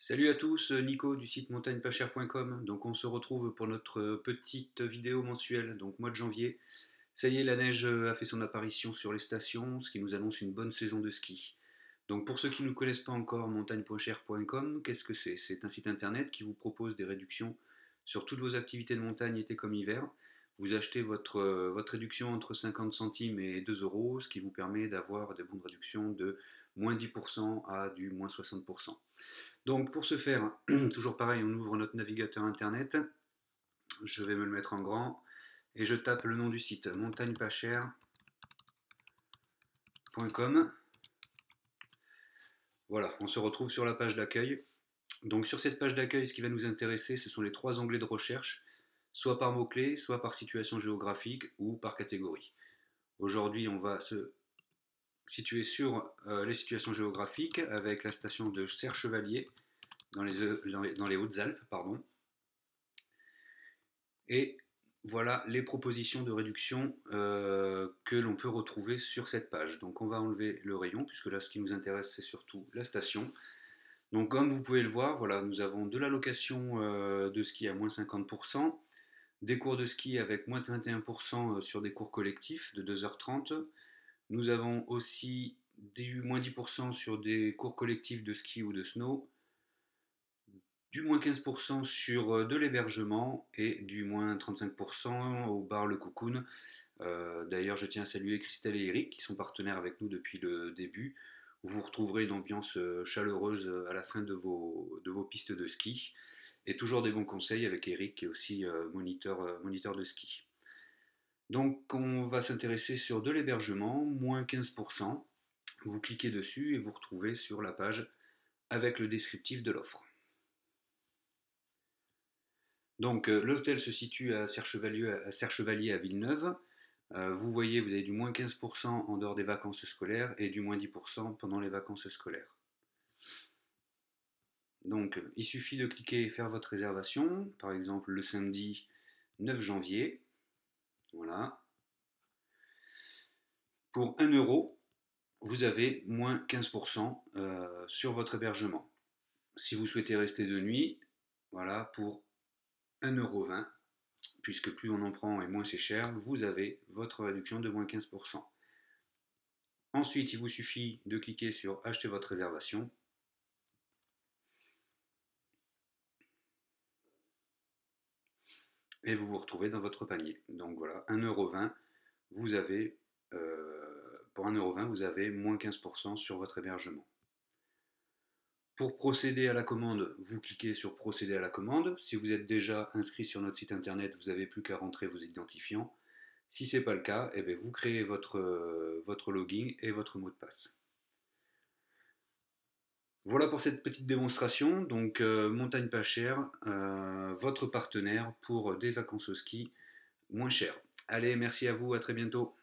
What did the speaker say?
Salut à tous, Nico du site montagnepaschère.com. Donc on se retrouve pour notre petite vidéo mensuelle, donc mois de janvier. Ça y est, la neige a fait son apparition sur les stations, ce qui nous annonce une bonne saison de ski. Donc pour ceux qui ne connaissent pas encore montagnepaschère.com, qu'est-ce que c'est? C'est un site internet qui vous propose des réductions sur toutes vos activités de montagne, été comme hiver. Vous achetez votre réduction entre 50 centimes et 2 euros, ce qui vous permet d'avoir des bonnes réductions de moins 10% à du moins 60%. Donc pour ce faire, toujours pareil, on ouvre notre navigateur internet, je vais me le mettre en grand et je tape le nom du site montagnepaschère.com. Voilà, on se retrouve sur la page d'accueil. Donc sur cette page d'accueil, ce qui va nous intéresser, ce sont les trois onglets de recherche, soit par mots-clés, soit par situation géographique ou par catégorie. Aujourd'hui, on va se situer sur les situations géographiques avec la station de Serre-Chevalier dans les Hautes-Alpes, pardon. Et voilà les propositions de réduction que l'on peut retrouver sur cette page. Donc on va enlever le rayon, puisque là ce qui nous intéresse c'est surtout la station. Donc comme vous pouvez le voir, voilà, nous avons de la location de ski à moins 50%, des cours de ski avec moins 21% sur des cours collectifs de 2h30. Nous avons aussi du moins 10% sur des cours collectifs de ski ou de snow, du moins 15% sur de l'hébergement et du moins 35% au bar Le Cocoon. D'ailleurs, je tiens à saluer Christelle et Eric qui sont partenaires avec nous depuis le début. Vous retrouverez une ambiance chaleureuse à la fin de vos pistes de ski et toujours des bons conseils avec Eric qui est aussi moniteur de ski. Donc on va s'intéresser sur de l'hébergement, moins 15%. Vous cliquez dessus et vous retrouvez sur la page avec le descriptif de l'offre. Donc l'hôtel se situe à Serre-Chevalier à Villeneuve. Vous voyez, vous avez du moins 15% en dehors des vacances scolaires et du moins 10% pendant les vacances scolaires. Donc il suffit de cliquer et faire votre réservation, par exemple le samedi 9 janvier. Voilà. Pour 1 euro, vous avez moins 15% sur votre hébergement. Si vous souhaitez rester de nuit, voilà, pour 1,20 €, puisque plus on en prend et moins c'est cher, vous avez votre réduction de moins 15%. Ensuite, il vous suffit de cliquer sur acheter votre réservation. Et vous vous retrouvez dans votre panier. Donc voilà, 1,20 €, vous avez, pour 1,20 €, vous avez moins 15% sur votre hébergement. Pour procéder à la commande, vous cliquez sur procéder à la commande. Si vous êtes déjà inscrit sur notre site internet, vous n'avez plus qu'à rentrer vos identifiants. Si ce n'est pas le cas, eh bien, vous créez votre login et votre mot de passe. Voilà pour cette petite démonstration. Donc Montagne pas chère, votre partenaire pour des vacances au ski moins cher. Allez, merci à vous, à très bientôt.